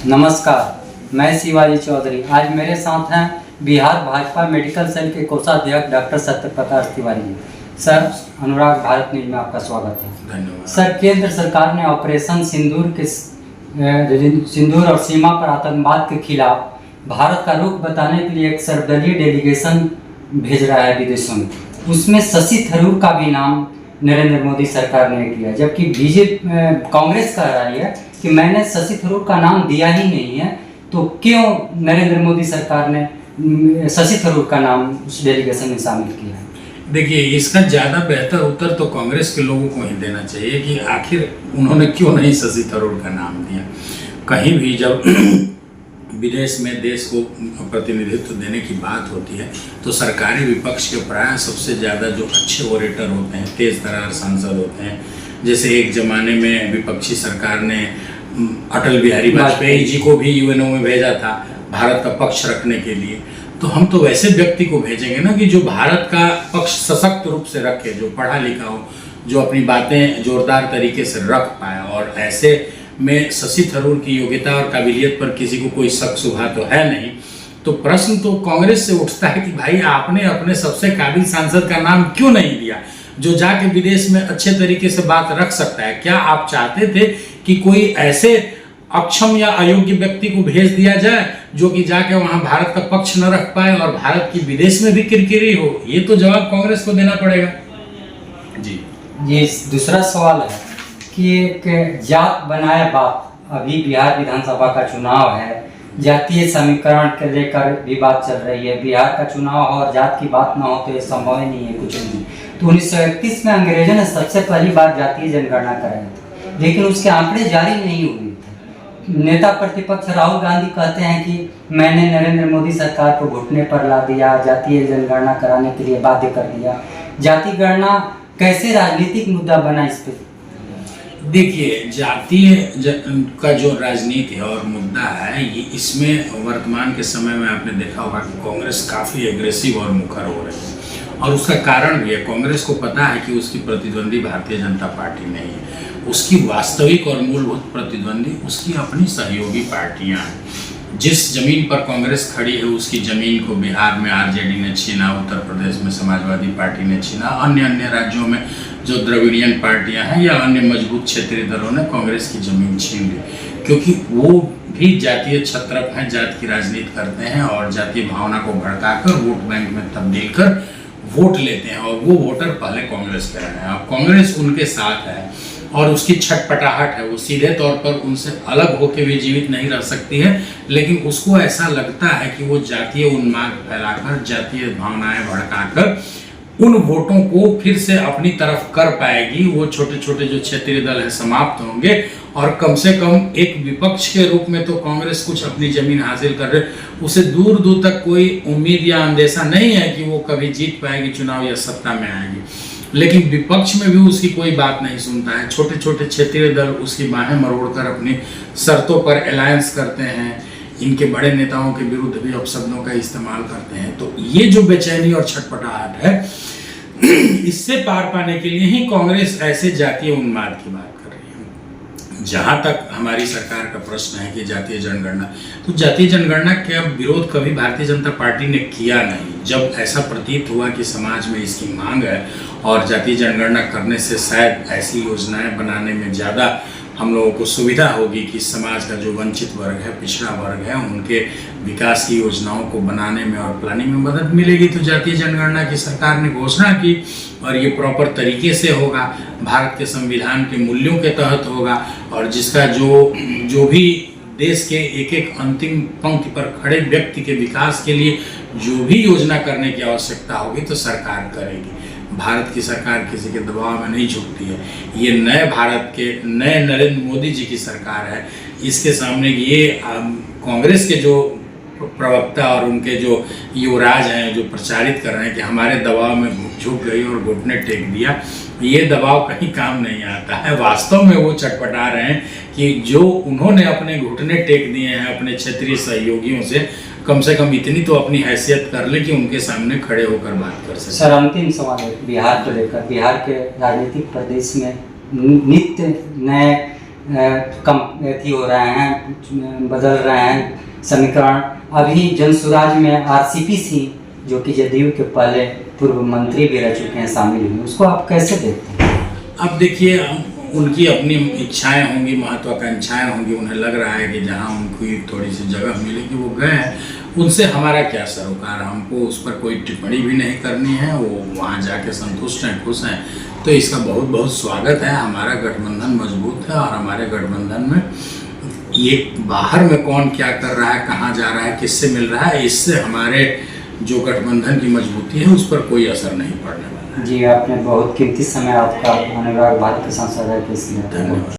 नमस्कार, मैं शिवाजी चौधरी। आज मेरे साथ हैं बिहार भाजपा मेडिकल सेल के कोषाध्यक्ष डॉक्टर सत्यप्रकाश तिवारी जी। सर, अनुराग भारत न्यूज में आपका स्वागत है। धन्यवाद। सर, केंद्र सरकार ने ऑपरेशन सिंदूर और सीमा पर आतंकवाद के खिलाफ भारत का रुख बताने के लिए एक सर्वदलीय डेलीगेशन भेज रहा है विदेशों में। उसमें शशि थरूर का भी नाम नरेंद्र मोदी सरकार ने किया, जबकि बीजेपी कांग्रेस कह रही है कि मैंने शशि थरूर का नाम दिया ही नहीं है। तो क्यों नरेंद्र मोदी सरकार ने शशि थरूर का नाम उस डेलीगेशन में शामिल किया है? देखिए, इसका ज़्यादा बेहतर उत्तर तो कांग्रेस के लोगों को ही देना चाहिए कि आखिर उन्होंने क्यों नहीं शशि थरूर का नाम दिया। कहीं भी जब विदेश में देश को प्रतिनिधित्व देने की बात होती है तो सरकारी विपक्ष के प्राय सबसे ज़्यादा जो अच्छे ओरेटर होते हैं, तेज तर्रार सांसद होते हैं। जैसे एक ज़माने में विपक्षी सरकार ने अटल बिहारी वाजपेयी जी को भी यूएनओ में भेजा था भारत का पक्ष रखने के लिए। तो हम तो वैसे व्यक्ति को भेजेंगे ना कि जो भारत का पक्ष सशक्त रूप से रखे, जो पढ़ा लिखा हो, जो अपनी बातें जोरदार तरीके से रख पाए। और ऐसे में शशि थरूर की योग्यता और काबिलियत पर किसी को कोई शक शुबा तो है नहीं। तो प्रश्न तो कांग्रेस से उठता है कि भाई आपने अपने सबसे काबिल सांसद का नाम क्यों नहीं दिया, जो जाके विदेश में अच्छे तरीके से बात रख सकता है। क्या आप चाहते थे कि कोई ऐसे अक्षम या अयोग्य व्यक्ति को भेज दिया जाए जो कि जाके वहां भारत का पक्ष न रख पाए और भारत की विदेश में भी किरकिरी हो? ये तो जवाब कांग्रेस को देना पड़ेगा। जी, ये दूसरा सवाल है कि एक जात बनाए बात, अभी बिहार विधानसभा का चुनाव है, जातीय समीकरण के लेकर भी बात चल रही है। बिहार का चुनाव हो और जात की बात ना हो तो ये संभव ही नहीं है, कुछ नहीं। तो 1931 में अंग्रेजों ने सबसे पहली बार जातीय जनगणना कराई थी, लेकिन उसके आंकड़े जारी नहीं हुए थे। नेता प्रतिपक्ष राहुल गांधी कहते हैं कि मैंने नरेंद्र मोदी सरकार को घुटने पर ला दिया, जातीय जनगणना कराने के लिए बाध्य कर दिया। जाति गणना कैसे राजनीतिक मुद्दा बना? इस पर देखिए, जातीय का जो राजनीति है और मुद्दा है, ये इसमें वर्तमान के समय में आपने देखा होगा कि कांग्रेस काफ़ी एग्रेसिव और मुखर हो रही है। और उसका कारण भी है, कांग्रेस को पता है कि उसकी प्रतिद्वंदी भारतीय जनता पार्टी नहीं है। उसकी वास्तविक और मूलभूत प्रतिद्वंदी उसकी अपनी सहयोगी पार्टियां हैं। जिस जमीन पर कांग्रेस खड़ी है उसकी जमीन को बिहार में आरजेडी ने छीना, उत्तर प्रदेश में समाजवादी पार्टी ने छीना, अन्य राज्यों में जो द्रविड़ियन पार्टियां हैं या अन्य मजबूत क्षेत्रीय दलों ने कांग्रेस की जमीन छीन ली, क्योंकि वो भी जातीय छत्रप हैं, जात की राजनीति करते हैं और जातीय भावना को भड़काकर वोट बैंक में तब्दील कर वोट लेते हैं। और वो वोटर पहले कांग्रेस के रहे हैं। अब कांग्रेस उनके साथ है और उसकी छटपटाहट है। वो सीधे तौर पर उनसे अलग होकर भी जीवित नहीं रह सकती है, लेकिन उसको ऐसा लगता है कि वो जातीय उन्माद फैलाकर, जातीय भावनाएं भड़काकर उन वोटों को फिर से अपनी तरफ कर पाएगी। वो छोटे छोटे जो क्षेत्रीय दल है समाप्त होंगे और कम से कम एक विपक्ष के रूप में तो कांग्रेस कुछ अपनी जमीन हासिल कर रहे, उसे दूर दूर तक कोई उम्मीद या अंदेशा नहीं है कि वो कभी जीत पाएगी चुनाव या सत्ता में आएगी। लेकिन विपक्ष में भी उसकी कोई बात नहीं सुनता है। छोटे छोटे क्षेत्रीय दल उसकी बाहें मरोड़कर अपनी शर्तों पर अलायंस करते हैं, इनके बड़े नेताओं के विरुद्ध भी अपशब्दों का इस्तेमाल करते हैं। तो ये जो बेचैनी और छटपटाहट है, इससे पार पाने के लिए ही कांग्रेस ऐसे जातीय उन्माद की बात कर रही है। जहां तक हमारी सरकार का प्रश्न है कि जातीय जनगणना, तो जातीय जनगणना का विरोध कभी भारतीय जनता पार्टी ने किया नहीं। जब ऐसा प्रतीत हुआ कि समाज में इसकी मांग है और जातीय जनगणना करने से शायद ऐसी योजनाएं बनाने में ज़्यादा हम लोगों को सुविधा होगी कि समाज का जो वंचित वर्ग है, पिछड़ा वर्ग है, उनके विकास की योजनाओं को बनाने में और प्लानिंग में मदद मिलेगी, तो जातीय जनगणना की सरकार ने घोषणा की। और ये प्रॉपर तरीके से होगा, भारत के संविधान के मूल्यों के तहत होगा और जिसका जो भी देश के एक एक अंतिम पंक्ति पर खड़े व्यक्ति के विकास के लिए जो भी योजना करने की आवश्यकता होगी तो सरकार करेगी। भारत की सरकार किसी के दबाव में नहीं झुकती है। ये नए भारत के नए नरेंद्र मोदी जी की सरकार है। इसके सामने ये कांग्रेस के जो प्रवक्ता और उनके जो युवराज हैं, जो प्रचारित कर रहे हैं कि हमारे दबाव में झुक गई और घुटने टेक दिया, ये दबाव कहीं काम नहीं आता है। वास्तव में वो चटपटा रहे हैं कि जो उन्होंने अपने घुटने टेक दिए हैं अपने क्षेत्रीय सहयोगियों से कम इतनी तो अपनी हैसियत कर ले कि उनके सामने खड़े होकर बात कर सके। सर, अंतिम सवाल है बिहार को लेकर। बिहार के राजनीतिक प्रदेश में नित्य नए कम अथी हो रहे हैं, बदल रहे हैं समीकरण। अभी जनसुराज में आरसीपी सिंह जो कि जदयू के पहले पूर्व मंत्री भी रह चुके हैं शामिल हुए, उसको आप कैसे देखते हैं? अब देखिए, उनकी अपनी इच्छाएं होंगी, महत्वाकांक्षाएं होंगी, उन्हें लग रहा है कि जहां उनको थोड़ी सी जगह मिलेगी वो गए हैं, उनसे हमारा क्या सरोकार, हमको उस पर कोई टिप्पणी भी नहीं करनी है। वो वहां जाके संतुष्ट हैं, खुश हैं, तो इसका बहुत बहुत स्वागत है। हमारा गठबंधन मजबूत है और हमारे गठबंधन में ये बाहर में कौन क्या कर रहा है, कहाँ जा रहा है, किससे मिल रहा है, इससे हमारे जो गठबंधन की मजबूती है उस पर कोई असर नहीं पड़ने वाला है। जी, आपने बहुत कीमती समय आपका अनुराग भारत के साथ साझा किया। धन्यवाद।